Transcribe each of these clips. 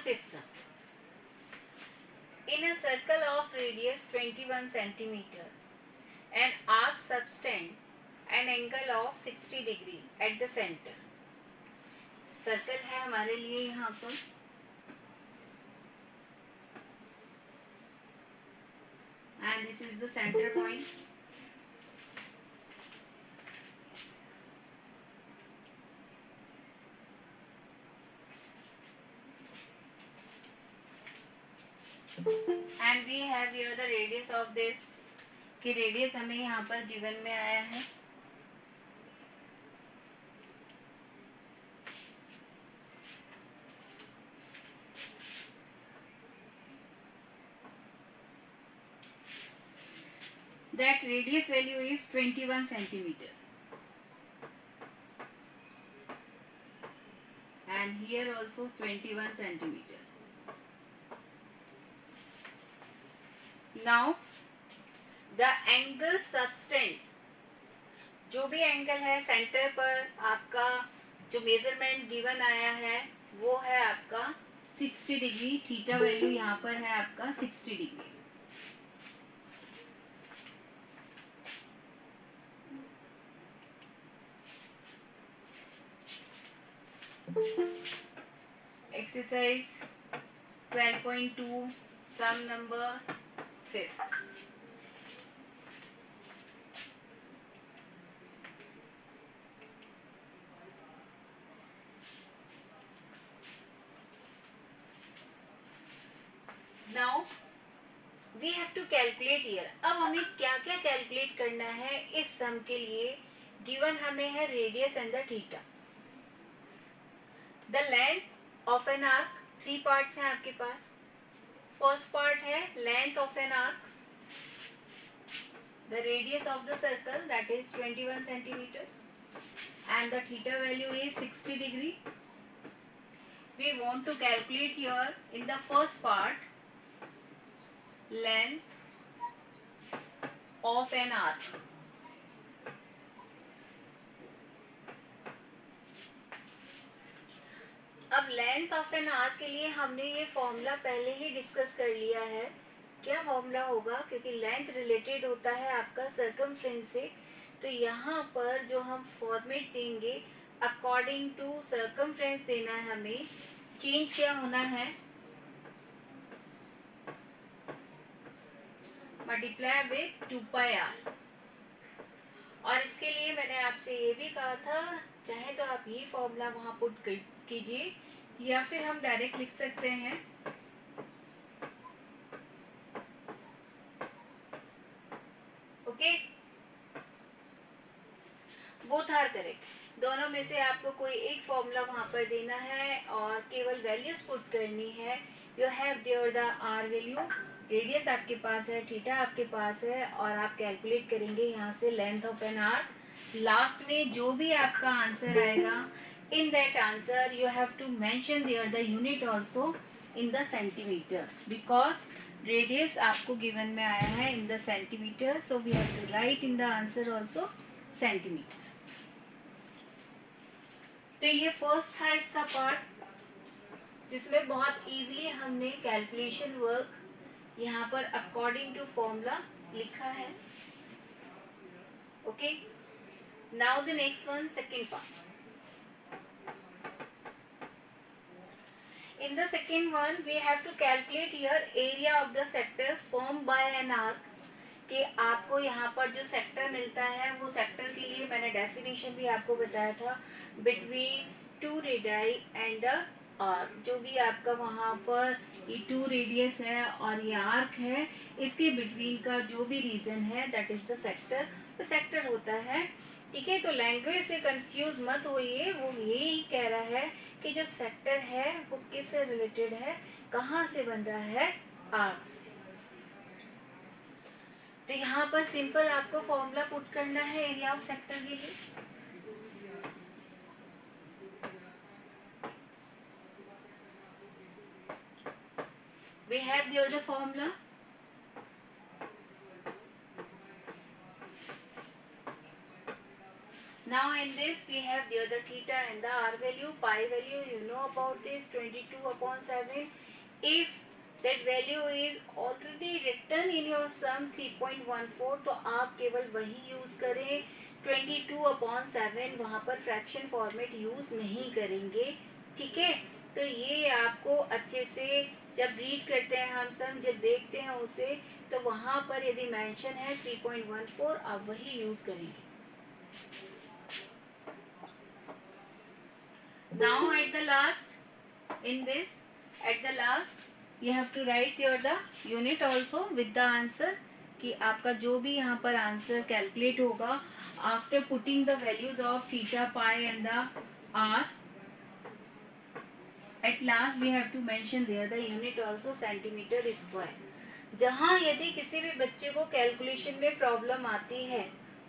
fifth sum. In a circle of radius 21 centimeter, an arc subtends an angle of 60 degree at the center. Circle है हमारे लिए यहाँ पर, and this is the center point. And we have here the radius of this, कि radius हमें यहाँ पर given में आया है. That radius value is 21 centimeter. And here also 21 centimeter. Now the angle subtend, जो भी एंगल है सेंटर पर आपका जो मेजरमेंट गिवन आया है वो है आपका 60 डिग्री. थीटा वैल्यू यहाँ पर है आपका 60 degree. Exercise 12.2, sum number 5. Now we have to calculate here. अब हमें क्या क्या कैलकुलेट करना है इस सम के लिए. गिवन हमें है radius and the theta. The length of an arc, 3 parts हैं आपके पास. फर्स्ट पार्ट है length of an arc, the radius of the circle that is 21 centimetre and the theta value is 60 degree. We want to calculate here in the first part length of an arc. अब length of an arc के लिए हमने ये formula पहले ही discuss कर लिया है. क्या फॉर्मूला होगा, क्योंकि लेंथ रिलेटेड होता है आपका सर्कमफ्रेंस से, तो यहाँ पर जो हम फॉर्मेट देंगे अकॉर्डिंग टू सर्कमफ्रेंस देना है हमें. चेंज क्या होना है, मल्टीप्लाई विथ 2πr. और इसके लिए मैंने आपसे ये भी कहा था, चाहे तो आप ये फॉर्मूला वहां पुट कीजिए या फिर हम डायरेक्ट लिख सकते हैं. Okay, both are correct. दोनों में से आपको कोई एक फॉर्मूला वहां पर देना है और केवल वैल्यूज पुट करनी है. You have there the R value, radius आपके पास है, थीटा आपके पास है, और आप कैलकुलेट करेंगे यहाँ से length of an arc. Last में जो भी आपका आंसर आएगा, in that answer you have to mention there the unit also in the centimetre, because radius आपको गिवन में आया है in the centimetre, so we have to write in the answer also centimetre. तो ये first था इसका part, जिसमें बहुत इजीली हमने कैलकुलेशन वर्क यहाँ पर अकॉर्डिंग टू फॉर्मूला लिखा है. Okay, now the next one, second part. In the second one, we have to calculate here area of the sector formed by an arc. कि आपको यहाँ पर जो सेक्टर मिलता है वो सेक्टर के लिए मैंने डेफिनेशन भी आपको बताया था, बिटवीन 2 रेडियाई एंड आर्क. जो भी आपका वहाँ पर ये 2 रेडियस है और ये आर्क है, इसके बिटवीन का जो भी रीजन है दैट इज द सेक्टर. तो सेक्टर होता है, ठीक है. तो लैंग्वेज से कंफ्यूज मत होइए, वो यही कह रहा है कि जो सेक्टर है वो किससे रिलेटेड है, कहाँ से बन रहा है, आर्क से. तो यहाँ पर सिंपल आपको फॉर्मूला पुट करना है एरिया ऑफ सेक्टर के लिए. We have here the formula. Now in this we have the other theta and the r value. Pi value you know about this, 22/7. If that value is already written in your sum 3.14, तो आप केवल वही use करें. 22/7 वहाँ पर fraction format use नहीं करेंगे. ठीक है, तो ये आपको अच्छे से जब रीड करते हैं हम सब, जब देखते हैं उसे, तो वहाँ पर यदि मेंशन है 3.14 आप वही यूज करेंगे. Now at the last, in this, at the last, you have to write here the unit also with the answer, कि आपका जो भी यहाँ पर आंसर कैलकुलेट होगा after putting the values of theta, pi and the R. At last we have to mention there the unit also, centimetre square. जहाँ यदि किसी भी बच्चे को कैलकुलेशन में प्रॉब्लम आती है,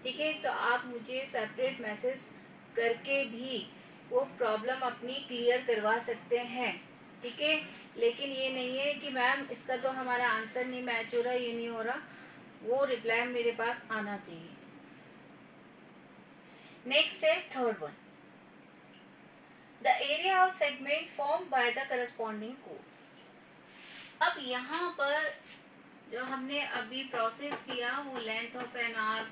ठीक है, तो आप मुझे सेपरेट मैसेज करके भी वो प्रॉब्लम अपनी क्लियर करवा सकते हैं. ठीक है, लेकिन ये नहीं है कि मैम इसका तो हमारा आंसर नहीं मैच हो रहा, ये नहीं हो रहा. वो रिप्लाई मेरे पास आना चाहिए. नेक्स्ट है third one, the area of segment form by the corresponding code. अब यहाँ पर जो हमने अभी प्रोसेस किया वो लेंथ ऑफ एन आर्क,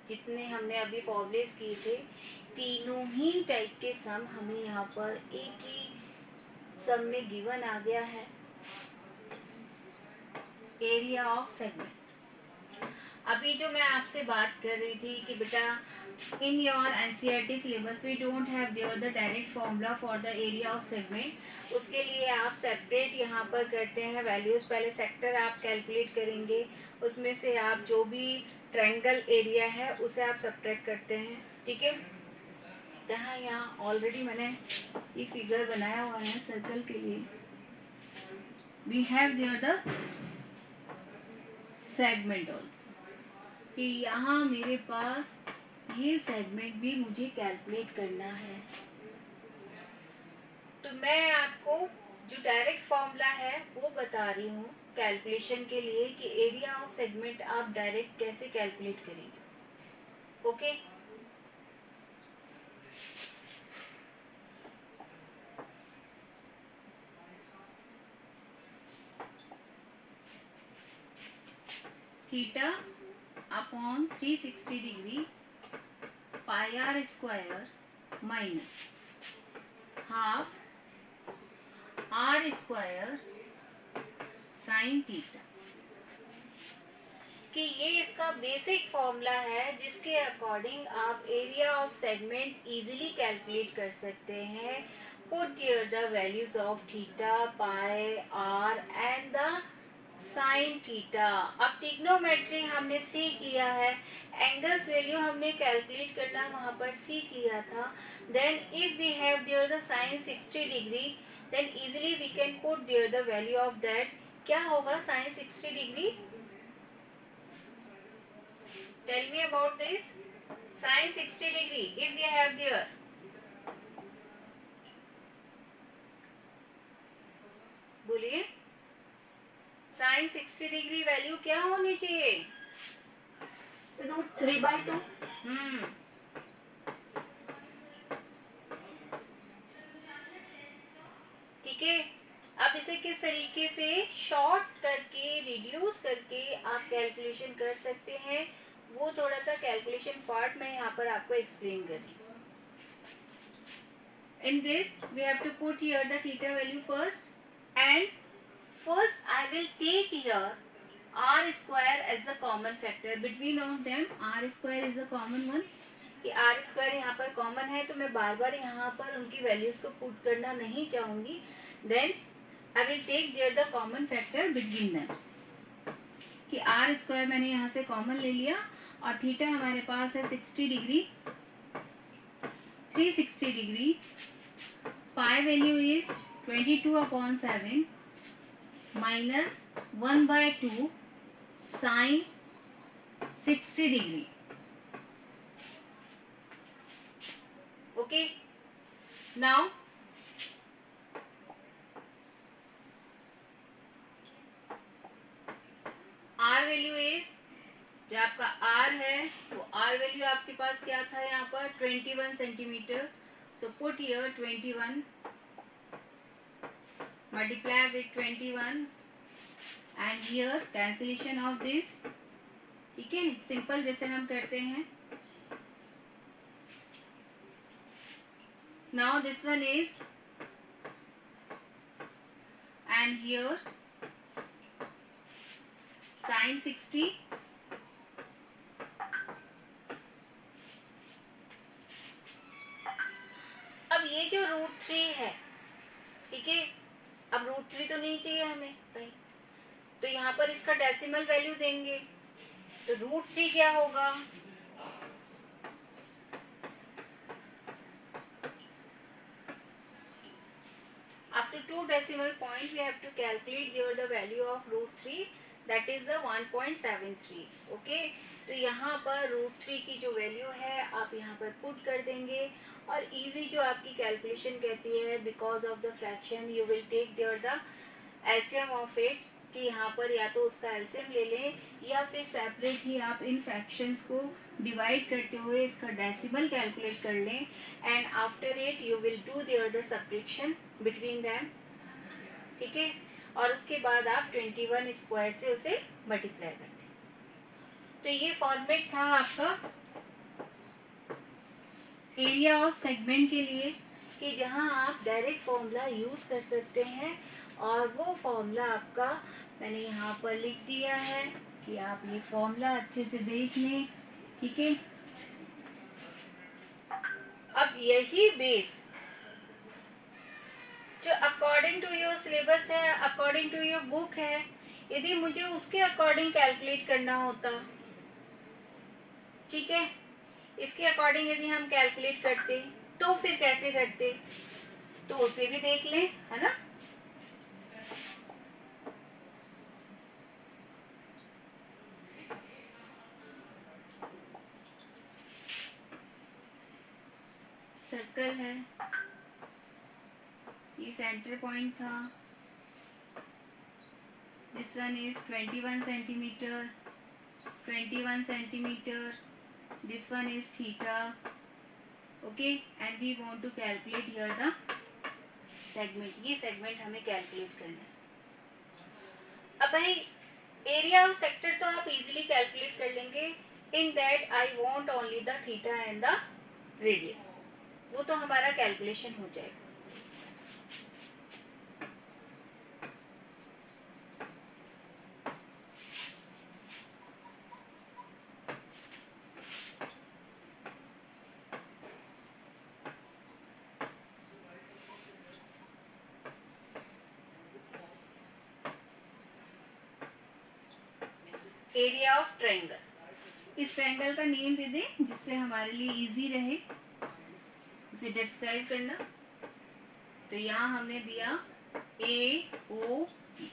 जितने हमने अभी फॉर्मुलेस किए थे, तीनों ही टाइप के सम हमें यहाँ पर एक ही सम में गिवन आ गया है. Area of segment. अभी जो मैं आपसे बात कर रही थी कि बेटा in your NCERT syllabus we don't have there the direct formula for the area of segment. उसके लिए आप सेपरेट यहाँ पर करते हैं वैल्यूज. पहले सेक्टर आप कैलकुलेट करेंगे, उसमें से आप जो भी ट्रायंगल एरिया है उसे आप सब्ट्रैक्ट करते हैं. ठीक है, यहाँ ऑलरेडी मैंने ये फिगर बनाया हुआ है सर्कल के लिए. We have there the segment also, कि यहाँ मेरे पास ये सेगमेंट भी मुझे कैलकुलेट करना है. तो मैं आपको जो डायरेक्ट फॉर्मूला है वो बता रही हूँ कैलकुलेशन के लिए, कि एरिया ऑफ सेगमेंट आप डायरेक्ट कैसे कैलकुलेट करेंगे. Okay, theta upon 360 degree pi R square minus half R square sine theta. कि ये इसका बेसिक फॉर्मूला है जिसके अकॉर्डिंग आप area of segment easily calculate कर सकते हैं. Put here the values of theta, pi, R and the sine theta. अब ट्रिग्नोमेट्री हमने सीख लिया है, एंगल्स वैल्यू हमने कैलकुलेट करना वहां पर सीख लिया था. Then if we have there the sine 60 degree, then easily we can put there the value of that. क्या होगा sine 60 degree? Tell me about this. Sine 60 degree if we have there, बोलिए, sine 60 degree value क्या होनी चाहिए? √3/2. ठीक है, अब इसे किस तरीके से शॉर्ट करके, रिड्यूस करके आप कैलकुलेशन कर सकते हैं, वो थोड़ा सा कैलकुलेशन पार्ट मैं यहाँ पर आपको एक्सप्लेन कर रही हूँ. In this we have to put here the theta value first, and first I will take here r square as the common factor between of them. r square is the common one, कि r square यहाँ पर common है, तो मैं बार बार यहाँ पर उनकी values को पुट करना नहीं चाहूंगी. Then I will take there the common factor between them, कि r square मैंने यहाँ से कॉमन ले लिया, और थीटा हमारे पास है 60 degree, 360 degree. Pi value is 22/7 minus 1/2 sine 60 degree. Okay, now R value is जो आपका आर है वो आर वैल्यू आपके पास क्या था यहाँ पर 21 centimetre. So put here 21 multiply with 21 and here cancellation of this. ठीक है, सिंपल जैसे हम करते हैं. Now this one is and here sin 60 अब ये जो √3 है, ठीक है, अब √3 तो नहीं चाहिए हमें भाई, तो यहाँ पर इसका डेसिमल वैल्यू देंगे. तो √3 क्या होगा, up to 2 decimal points we have to calculate here the value of √3, that is the 1.73. Okay, तो यहाँ पर √3 की जो वैल्यू है आप यहाँ पर पुट कर देंगे और इजी जो आपकी कैलकुलेशन कहती है because of the fraction you will take there the LCM of it, कि यहाँ पर या तो उसका एलसीएम ले लें या फिर सेपरेट ही आप इन फ्रैक्शंस को डिवाइड करते हुए इसका डेसिमल कैलकुलेट कर लें and after it you will do their the subtraction between them. ठीक है, और उसके बाद आप 21 स्क्वायर से उसे मल्टीप्लाई कर दें. तो ये फॉर्मेट था आपका एरिया ऑफ सेगमेंट के लिए, कि जहां आप डायरेक्ट फॉर्मूला यूज कर सकते हैं और वो फॉर्मूला आपका मैंने यहाँ पर लिख दिया है कि आप ये फॉर्मूला अच्छे से देख लें. ठीक है, अब यही बेस जो अकॉर्डिंग टू योर सिलेबस है, अकॉर्डिंग टू योर बुक है, यदि मुझे उसके अकॉर्डिंग कैलकुलेट करना होता, ठीक है, इसके अकॉर्डिंग यदि हम कैलकुलेट करते तो फिर कैसे करते, तो उसे भी देख लें, है ना. सर्कल है, ये सेंटर पॉइंट था, this one is 21 centimetre, 21 centimetre, this one is theta. Okay, and we want to calculate here the segment. ये segment हमें calculate करना है. अब भाई एरिया ऑफ सेक्टर तो आप इजीली कैलकुलेट कर लेंगे. In that I want only the theta and the radius, वो तो हमारा कैलकुलेशन हो जाएगा. एरिया ऑफ ट्रायंगल, इस ट्रायंगल का नेम दे दें जिससे हमारे लिए इजी रहे उसे डिस्क्राइब करना. तो यहाँ हमने दिया AOP.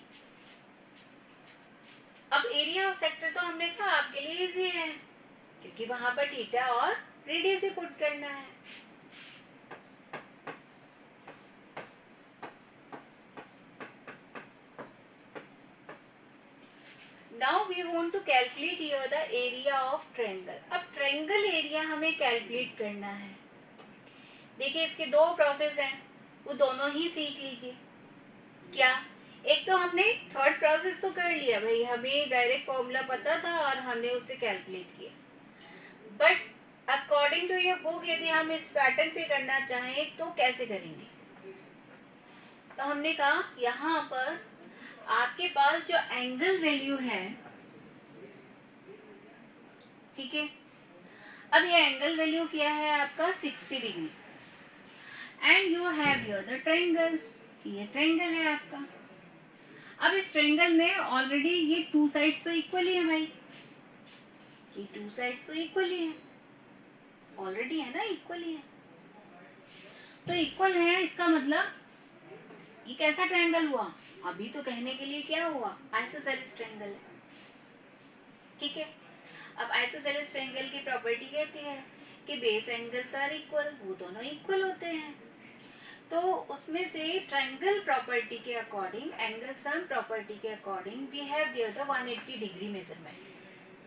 अब एरिया ऑफ सेक्टर तो हमने कहा आपके लिए इजी है क्योंकि वहां पर थीटा और रेडियस ही पुट करना है. Now we want to calculate here the area of triangle. अब ट्रायंगल एरिया हमें कैलकुलेट करना है. देखिए इसके दो प्रोसेस हैं, वो दोनों ही सीख लीजिए. क्या, एक तो हमने थर्ड प्रोसेस तो कर लिया भाई, हमें डायरेक्ट फॉर्मूला पता था और हमने उससे कैलकुलेट किया. But according to your book यदि हम इस पैटर्न पे करना चाहें तो कैसे करेंगे. तो हमने कहा यहाँ पर आपके पास जो एंगल वैल्यू है, ठीक है, अब ये एंगल वैल्यू क्या है आपका 60 degree and you have here the triangle, ये ट्रायंगल है आपका. अब इस ट्रायंगल में ऑलरेडी ये टू साइड्स तो इक्वली है भाई, ये टू साइड्स तो इक्वली है, ऑलरेडी है ना, इक्वली है. तो इक्वल है इसका मतलब ये कैसा ट्रायंगल हुआ, अभी तो कहने के लिए क्या हुआ, आइसोसेलेस ट्रायंगल है. ठीक है, अब आइसोसेलेस ट्रायंगल की प्रॉपर्टी कहती है कि बेस एंगल्स आर इक्वल, वो दोनों इक्वल होते हैं. तो उसमें से ट्रायंगल प्रॉपर्टी के अकॉर्डिंग, एंगल सम प्रॉपर्टी के according we have there the 180 degree measurement.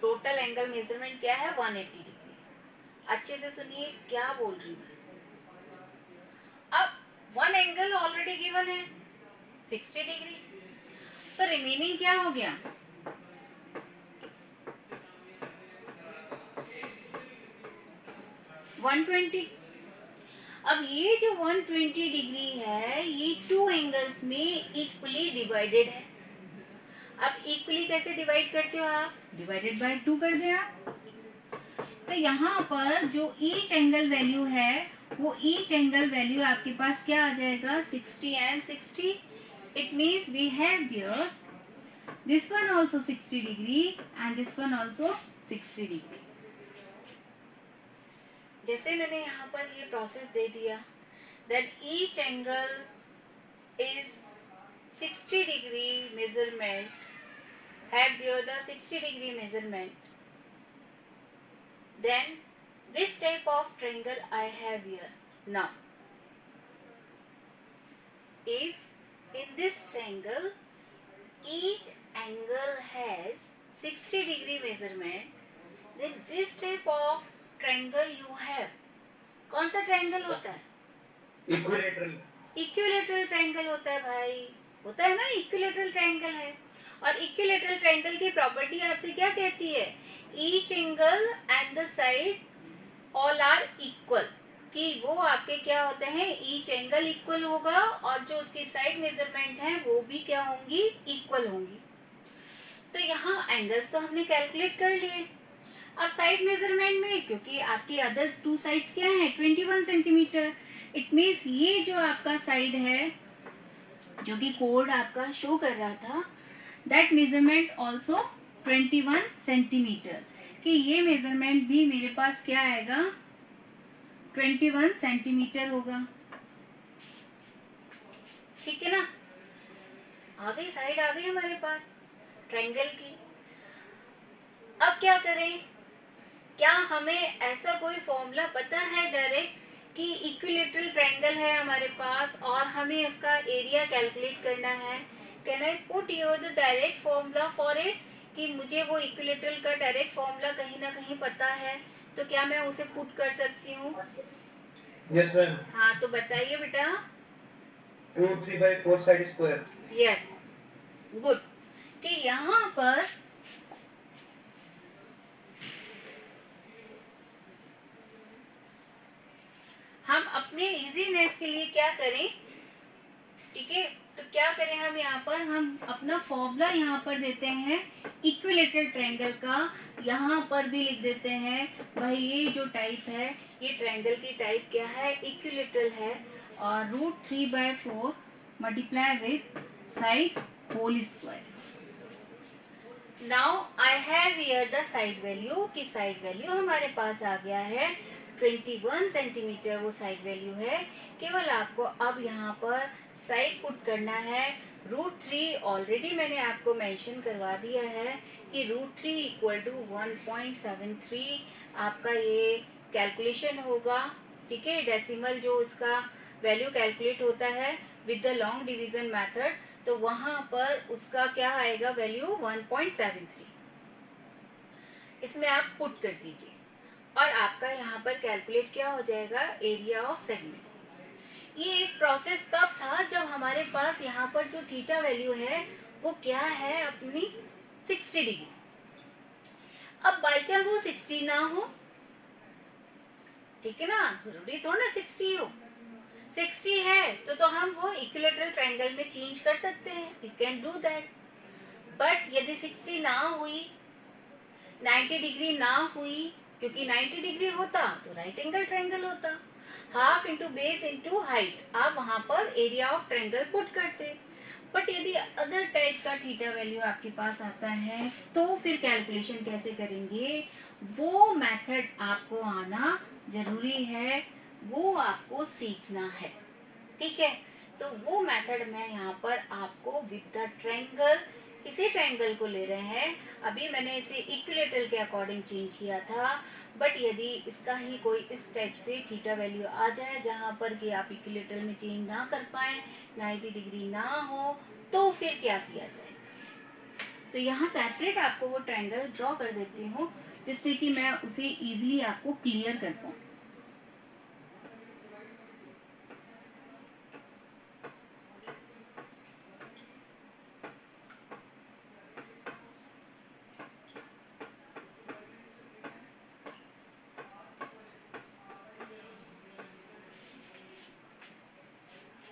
Total total angle measurement क्या है 180 डिग्री। अच्छे से सुनिए क्या बोल रही हूँ। अब वन एंगल ऑलरेडी गिवन है 60 डिग्री, तो रिमेनिंग क्या हो गया 120। अब ये जो 120 डिग्री है ये टू एंगल्स में इक्वली डिवाइडेड है। अब इक्वली कैसे डिवाइड करते हो आप, डिवाइडेड बाय 2 कर दें आप। तो यहाँ पर जो ईच एंगल वैल्यू है वो ईच एंगल वैल्यू आपके पास क्या आ जाएगा 60 and 60। It means we have here this one also 60 degree and this one also 60 degree. जैसे मैंने यहाँ पर ये प्रोसेस दे दिया that each angle is 60 degree measurement, have the other 60 degree measurement, then which type of triangle I have here now? If in this triangle each angle has 60 degree measurement, then which type of triangle you have? कौन सा triangle होता है? Equilateral triangle होता है भाई, होता है ना, इक्विलेटरल ट्रायंगल है। और इक्विलेटरल ट्रायंगल की प्रॉपर्टी आपसे क्या कहती है, each angle and the side all are equal, कि वो आपके क्या होते हैं, ईच एंगल इक्वल होगा और जो उसकी साइड मेजरमेंट है वो भी क्या होंगी, इक्वल होंगी। तो यहाँ एंगल्स तो हमने कैलकुलेट कर लिए। अब साइड मेजरमेंट में क्योंकि आपकी अदर टू साइड्स क्या है 21 सेंटीमीटर, इट मीन्स ये जो आपका साइड है जो कि कोड आपका शो कर रहा था दैट मेजरमेंट ऑल्सो 21 सेंटीमीटर, कि ये मेजरमेंट भी मेरे पास क्या आएगा 21 सेंटीमीटर होगा। ठीक है ना, आ गई साइड, आ गई हमारे पास ट्रायंगल की। अब क्या करें, क्या हमें ऐसा कोई फॉर्मूला पता है डायरेक्ट कि इक्विलेटरल ट्रायंगल है हमारे पास और हमें उसका एरिया कैलकुलेट करना है? Can I put your the direct formula for it, कि मुझे वो इक्विलेटरल का डायरेक्ट फॉर्मूला कहीं ना कहीं पता है, तो क्या मैं उसे पुट कर सकती हूँ? Yes ma'am. हाँ तो बताइए बेटा। 2/3/4 साइड स्क्वायर। Yes good. कि यहाँ पर हम अपने इजीनेस के लिए क्या करें, ठीक है, तो क्या करें हम यहाँ पर, हम अपना फॉर्मूला यहाँ पर देते हैं इक्विलेटरल ट्रायंगल का, यहाँ पर भी लिख देते हैं भाई ये जो टाइप है ये ट्रायंगल की टाइप क्या है, इक्विलेटरल है, और √3/4 multiply with side whole square. Now I have here the side value, की साइड वैल्यू हमारे पास आ गया है 21 सेंटीमीटर, वो साइड वैल्यू है। केवल आपको अब यहाँ पर साइड पुट करना है √3, ऑलरेडी मैंने आपको मेंशन करवा दिया है कि √3 = 1.73 आपका ये कैलकुलेशन होगा। ठीक है, डेसिमल जो इसका वैल्यू कैलकुलेट होता है with the long division method, तो वहां पर उसका क्या आएगा वैल्यू 1.73, इसमें आप पुट कर दीजिए और आपका यहाँ पर कैलकुलेट क्या हो जाएगा, एरिया ऑफ सेगमेंट। ये एक प्रोसेस तब था जब हमारे पास यहाँ पर जो थीटा वैल्यू है वो क्या है अपनी 60 डिग्री। अब बाई चांस वो 60 ना हो, ठीक है ना, जरूरी थोड़ा ना 60 हो, 60 है तो हम वो इक्विलेटरल ट्रायंगल में चेंज कर सकते हैं, we can do that. But यदि 60 ना हुई, 90 डिग्री ना हुई, क्योंकि 90 डिग्री होता तो राइट एंगल ट्रायंगल होता, half into base into height, आप वहां पर एरिया ऑफ ट्रायंगल पुट करते। बट यदि अदर टाइप का थीटा वैल्यू आपके पास आता है तो फिर कैलकुलेशन कैसे करेंगे, वो मेथड आपको आना जरूरी है, वो आपको सीखना है। ठीक है, तो वो मेथड मैं यहाँ पर आपको विद द ट्रायंगल, इसी ट्रायंगल को ले रहे हैं, अभी मैंने इसे इक्विलेटरल के अकॉर्डिंग चेंज किया था। बट यदि इसका ही कोई इस टाइप से थीटा वैल्यू आ जाए जहाँ पर कि आप इक्विलेटरल में चेंज ना कर पाए, 90 डिग्री ना हो, तो फिर क्या किया जाएगा, तो यहाँ सेपरेट आपको वो ट्रायंगल ड्रॉ कर देती हूँ जिससे कि मैं उसे इजीली आपको क्लियर कर पाऊँ।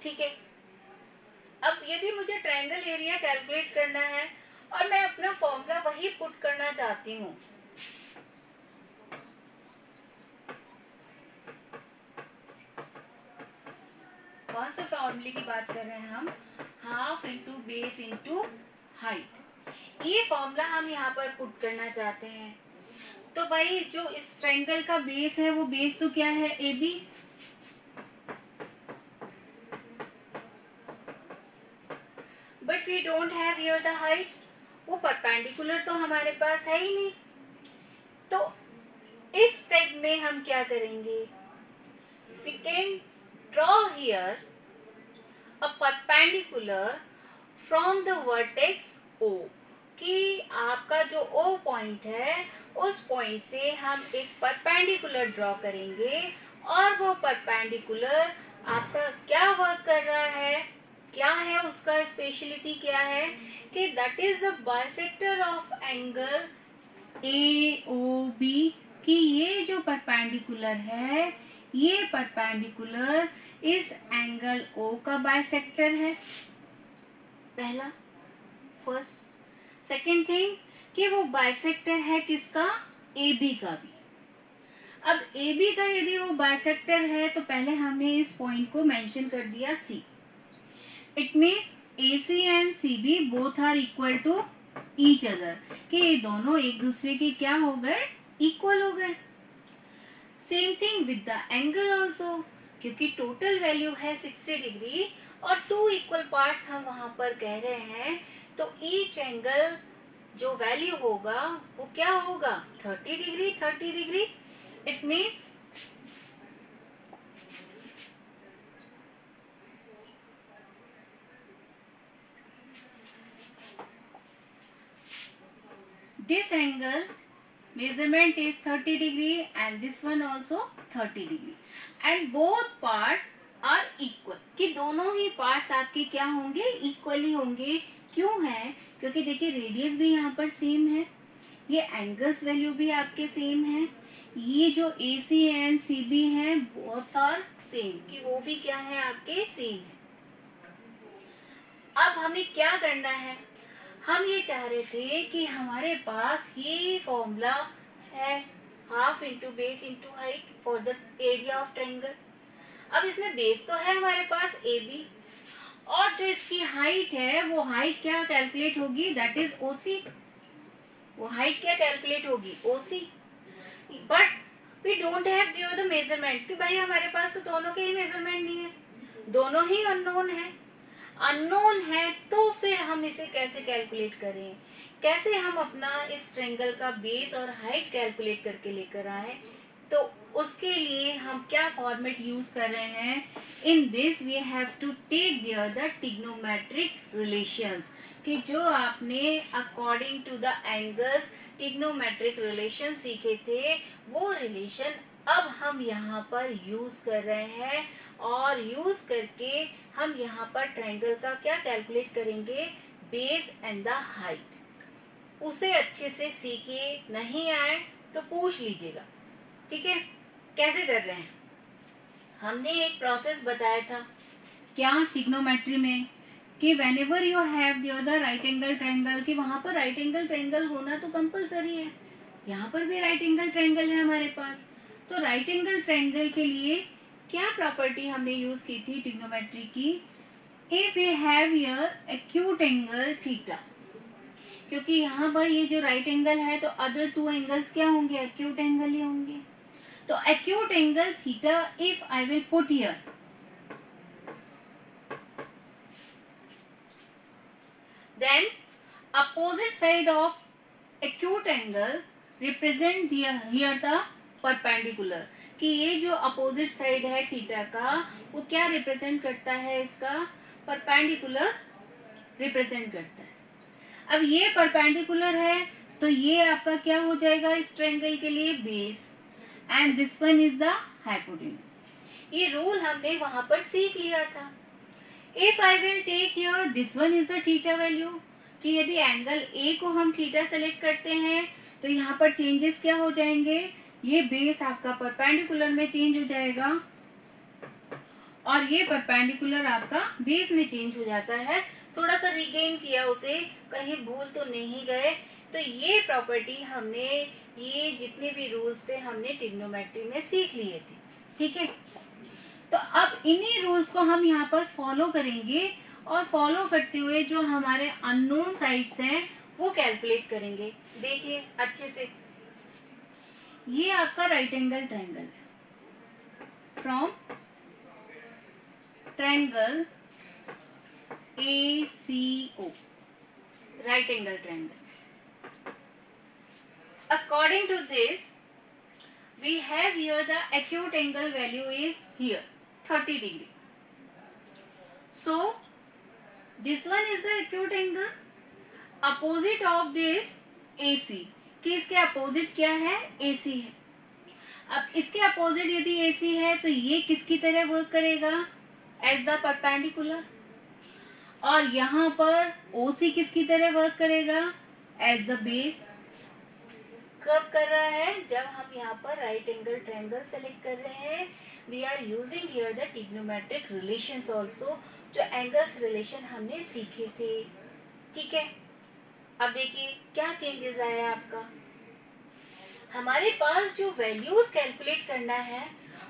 ठीक है, अब यदि मुझे ट्रायंगल एरिया कैलकुलेट करना है और मैं अपना फॉर्मूला वही पुट करना चाहती हूँ, कौन से फॉर्मूले की बात कर रहे हैं हम, half into base into height, ये फॉर्मूला हम यहाँ पर पुट करना चाहते हैं। तो भाई जो इस ट्रायंगल का बेस है वो बेस तो क्या है, A B, but we don't have here the height, वो परपेंडिकुलर तो हमारे पास है ही नहीं। तो इस स्टेप में हम क्या करेंगे, we can draw here a perpendicular from the vertex O, कि आपका जो ओ पॉइंट है उस पॉइंट से हम एक परपेंडिकुलर ड्रॉ करेंगे और वो परपेंडिकुलर आपका क्या वर्क कर रहा है, क्या है उसका स्पेशलिटी क्या है, कि that is the bisector of angle A O B, कि ये जो परपेंडिकुलर है ये परपेंडिकुलर इस एंगल ओ का बाइसेक्टर है, पहला फर्स्ट। सेकेंड थिंग कि वो बाइसेक्टर है किसका, ए बी का भी। अब ए बी का यदि वो बाइसेक्टर है तो पहले हमने इस पॉइंट को मेंशन कर दिया C, it means A C and C B both are equal to each other, कि ये दोनों एक दूसरे के क्या हो गए, इक्वल हो गए। Same thing with the angle also, क्योंकि टोटल वैल्यू है 60 डिग्री और टू इक्वल पार्ट्स हम वहां पर कह रहे हैं, तो ईच एंगल जो वैल्यू होगा वो क्या होगा, 30 degree 30 degree. It means this angle measurement is 30 degree and this one also 30 degree and both parts are equal, कि दोनों ही पार्ट्स आपके क्या होंगे, इक्वल ही होंगे। क्यों है, क्योंकि देखिए रेडियस भी यहाँ पर सेम है, ये एंगल्स वैल्यू भी आपके सेम है, ये जो ए सी एंड सी बी है बोथ आर सेम, कि वो भी क्या है आपके सेम है। अब हमें क्या करना है, हम ये चाह रहे थे कि हमारे पास ये फॉर्मूला है half into base into height for the area of triangle. अब इसमें बेस तो है हमारे पास ए बी, और जो इसकी हाइट है वो हाइट क्या कैलकुलेट होगी, दैट इज ओ सी, वो हाइट क्या कैलकुलेट होगी, O C. But we don't have there the measurement, कि भाई हमारे पास तो दोनों के ही मेजरमेंट नहीं है, दोनों ही अननोन है। अननोन है तो फिर हम इसे कैसे कैलकुलेट करें, कैसे हम अपना इस ट्रायंगल का बेस और हाइट कैलकुलेट करके लेकर आए, तो उसके लिए हम क्या फॉर्मेट यूज कर रहे हैं, in this we have to take there the trigonometric relations, कि जो आपने according to the angles trigonometric relation सीखे थे वो रिलेशन अब हम यहाँ पर यूज कर रहे हैं, और यूज करके हम यहाँ पर ट्रायंगल का क्या कैलकुलेट करेंगे, बेस एंड द हाइट। उसे अच्छे से सीखिए, नहीं आए तो पूछ लीजिएगा, ठीक है। कैसे कर रहे हैं, हमने एक प्रोसेस बताया था क्या ट्रिग्नोमेट्री में, कि whenever you have the right angle triangle, कि वहां पर राइट एंगल ट्रायंगल होना तो कंपलसरी है, यहाँ पर भी राइट एंगल ट्रायंगल है हमारे पास। तो राइट एंगल ट्रायंगल के लिए क्या प्रॉपर्टी हमने यूज की थी ट्रिग्नोमेट्री की, if we have here acute angle theta, क्योंकि यहाँ पर ये जो राइट एंगल है तो अदर टू एंगल्स क्या होंगे, एक्यूट एंगल ही होंगे। तो acute angle theta if I will put here, then opposite side of acute angle represent here the perpendicular, कि ये जो अपोजिट साइड है थीटा का वो क्या रिप्रेजेंट करता है, इसका परपेंडिकुलर रिप्रेजेंट करता है। अब ये परपेंडिकुलर है तो ये आपका क्या हो जाएगा इस ट्रायंगल के लिए, base, and this one is the hypotenuse. ये रूल हमने वहां पर सीख लिया था। If I will take here this one is the theta value, कि यदि एंगल ए को हम थीटा सेलेक्ट करते हैं तो यहाँ पर चेंजेस क्या हो जाएंगे, ये बेस आपका परपेंडिकुलर में चेंज हो जाएगा और ये परपेंडिकुलर आपका बेस में चेंज हो जाता है। थोड़ा सा रिगेन किया उसे, कहीं भूल तो नहीं गए। तो ये प्रॉपर्टी हमने, ये जितने भी रूल्स थे हमने ट्रिग्नोमेट्री में सीख लिए थे, ठीक है। तो अब इन्हीं रूल्स को हम यहाँ पर फॉलो करेंगे और फॉलो करते हुए जो हमारे अननोन साइड्स हैं वो कैलकुलेट करेंगे। देखिए अच्छे से, ये आपका राइट एंगल ट्रायंगल है। From triangle ACO, right angle triangle. According to this, we have here the acute angle value is here 30 degree. So this one is the acute angle. Opposite of this AC, कि इसके opposite क्या है, AC है। अब इसके opposite यदि AC है तो ये किसकी तरह वर्क करेगा, एज द परपेंडिकुलर। और यहाँ पर OC किसकी तरह वर्क करेगा, एज द बेस। कब कर रहा है, जब हम यहाँ पर राइट एंगल ट्रायंगल सेलेक्ट कर रहे हैं। We are using here the trigonometric relations also, जो एंगल्स रिलेशन हमने सीखे थे, ठीक है। अब देखिए क्या चेंजेस आया आपका। हमारे पास जो वैल्यूज कैलकुलेट करना है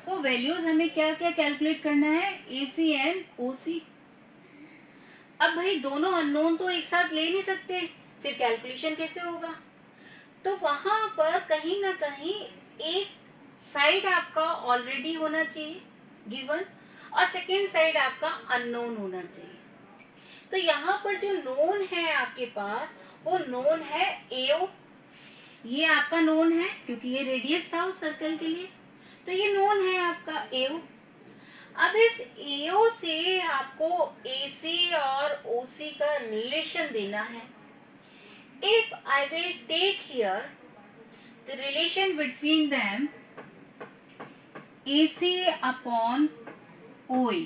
वो वैल्यूज हमें क्या क्या कैलकुलेट करना है, AC एंड OC। अब भाई दोनों अननोन तो एक साथ ले नहीं सकते, फिर कैलकुलेशन कैसे होगा। तो वहां पर कहीं ना कहीं एक साइड आपका ऑलरेडी होना चाहिए गिवन और सेकेंड साइड आपका अननोन होना चाहिए। तो यहाँ पर जो नोन है आपके पास वो नोन है AO, ये आपका नोन है क्योंकि ये रेडियस था उस सर्कल के लिए, तो ये नोन है आपका AO। अब इस AO से आपको AC और OC का रिलेशन देना है। If I will take here the relation between them AC upon OA,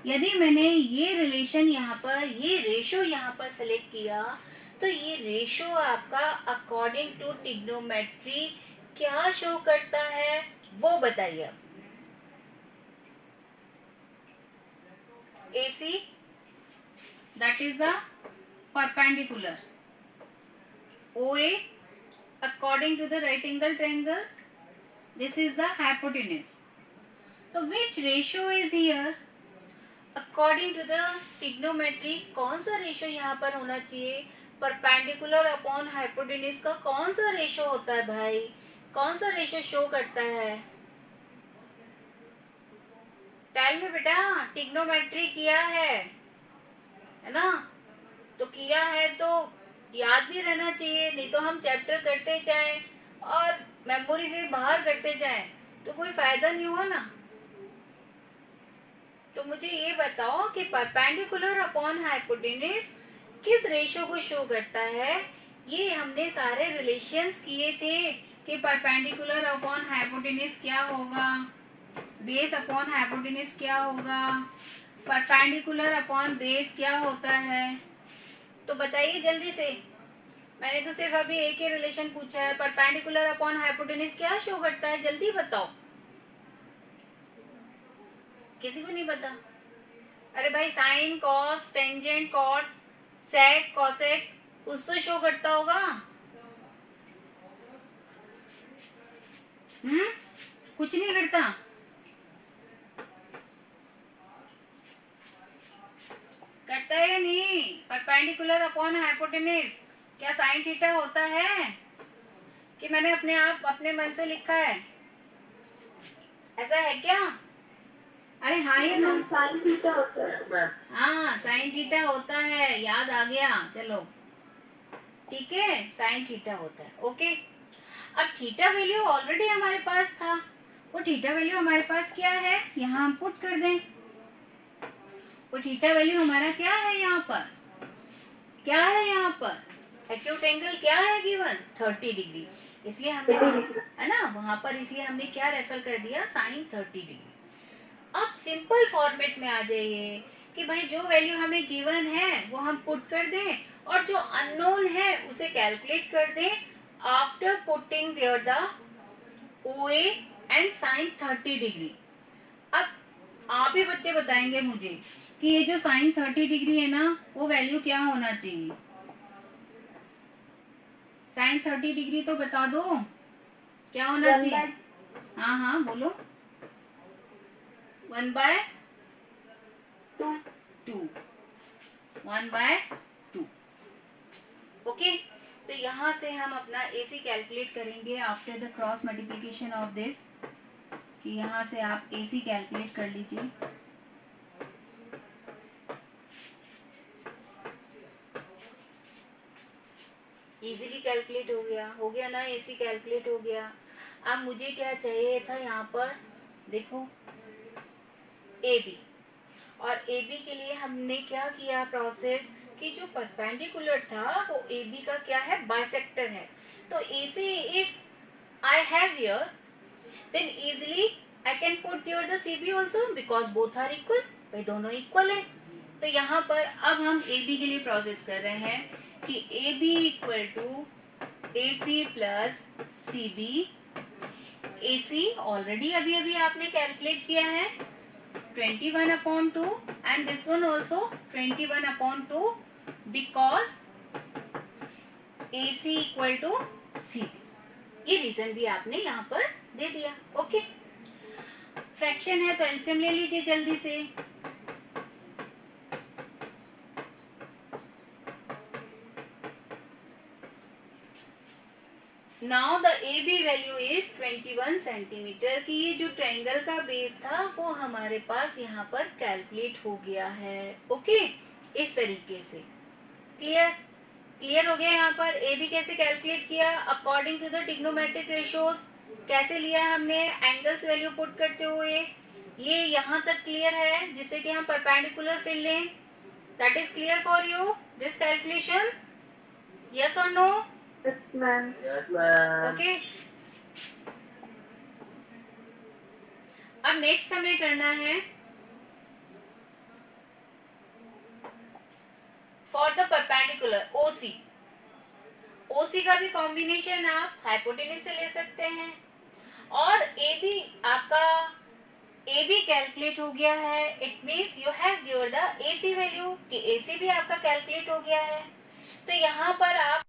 यदि मैंने ये रिलेशन यहाँ पर, ये रेशो यहाँ पर सेलेक्ट किया तो ये रेशो आपका अकॉर्डिंग टू ट्रिग्नोमेट्री क्या शो करता है वो बताइए। अब AC, that is the perpendicular. OA, according to the right angle triangle, this is the hypotenuse. So which ratio is here? According to the trigonometry, कौन सा रेशो यहाँ पर होना चाहिए, परपेंडिकुलर अपॉन हाइपोटेन्यूज का कौन सा रेशो होता है भाई, कौन सा रेशो शो करता है, टेल में बेटा। ट्रिग्नोमेट्री किया है ना, तो किया है तो याद भी रहना चाहिए, नहीं तो हम चैप्टर करते जाएं और मेमोरी से बाहर करते जाएं तो कोई फायदा नहीं हुआ ना। तो मुझे ये बताओ कि परपेंडिकुलर अपॉन हाइपोटेन्यूज किस रेशो को शो करता है। ये हमने सारे रिलेशंस किए थे कि परपेंडिकुलर अपॉन हाइपोटेन्यूज क्या होगा, बेस अपॉन हाइपोटेन्यूज क्या होगा, परपेंडिकुलर अपॉन बेस क्या होता है। तो बताइए जल्दी से, मैंने तो सिर्फ अभी एक ही रिलेशन पूछा है, परपेंडिकुलर अपॉन हाइपोटेन्यूज क्या शो करता है, जल्दी बताओ। किसी को नहीं पता? अरे भाई साइन, कॉस, टेंजेंट, कॉट, सेक, कॉसेक कुछ तो शो करता होगा। कुछ नहीं करता। करता है या नहीं? परपेंडिकुलर अपॉन हाइपोटेन्यूज क्या साइन थीटा होता है कि मैंने अपने आप अपने मन से लिखा है, ऐसा है क्या? अरे हाँ, ये तो साइन थीटा होता है। हाँ साइन थीटा होता है, याद आ गया, चलो ठीक है, साइन थीटा होता है। ओके, अब थीटा वैल्यू ऑलरेडी हमारे पास था, वो थीटा वैल्यू हमारे पास क्या है, यहाँ हम पुट कर दें। वो थीटा वैल्यू हमारा क्या है यहाँ पर, क्या है यहाँ पर एक्यूट एंगल क्या है गिवन 30 डिग्री, इसलिए हमने है ना वहां पर, इसलिए हमने क्या रेफर कर दिया साइन 30 डिग्री। अब सिंपल फॉर्मेट में आ जाइए कि भाई जो वैल्यू हमें गिवन है वो हम पुट कर दें और जो अननोन है उसे कैलकुलेट कर दें after putting there the OA and sine 30 degree. अब आप ही बच्चे बताएंगे मुझे कि ये जो साइन 30 डिग्री है ना वो वैल्यू क्या होना चाहिए, साइन 30 डिग्री तो बता दो क्या होना चाहिए। हाँ हाँ बोलो, 1/2, 1/2। ओके, तो यहाँ से हम अपना AC कैलकुलेट करेंगे after the cross multiplication of this, कि यहाँ से आप AC कैलकुलेट कर लीजिए। इजीली कैलकुलेट हो गया ना, AC कैलकुलेट हो गया। अब मुझे क्या चाहिए था यहाँ पर, देखो AB, और AB के लिए हमने क्या किया प्रोसेस कि जो परपेंडिकुलर था वो AB का क्या है बाइसेक्टर है। तो AC if I have here then easily I can put here the CB also because both are equal, भाई दोनों इक्वल है। तो यहाँ पर अब हम AB के लिए प्रोसेस कर रहे हैं कि AB equal to AC plus CB। AC already अभी अभी आपने कैलकुलेट किया है 21/2 and this one also 21/2 because AC equal to CB। ये रीजन भी आपने यहाँ पर दे दिया। ओके, फ्रैक्शन है तो एलसीएम ले लीजिए जल्दी से। Now the AB value is 21 centimetre की ये जो ट्रायंगल का बेस था वो हमारे पास यहाँ पर कैलकुलेट हो गया है। ओके, इस तरीके से क्लियर हो गया। यहाँ पर AB कैसे कैलकुलेट किया according to the trigonometric ratios, कैसे लिया हमने एंगल्स वैल्यू पुट करते हुए, ये यहाँ तक क्लियर है जिससे कि हम परपेंडिकुलर फिल लें। That is clear for you this calculation, yes और नो? Yes, ma'am. ओके, अब नेक्स्ट हमें करना है फॉर द परपेंडिकुलर OC का भी कॉम्बिनेशन आप हाइपोटेन्यूज से ले सकते हैं, और AB आपका AB कैलकुलेट हो गया है। It means you have given the AC value कि AC भी आपका कैलकुलेट हो गया है। तो यहाँ पर आप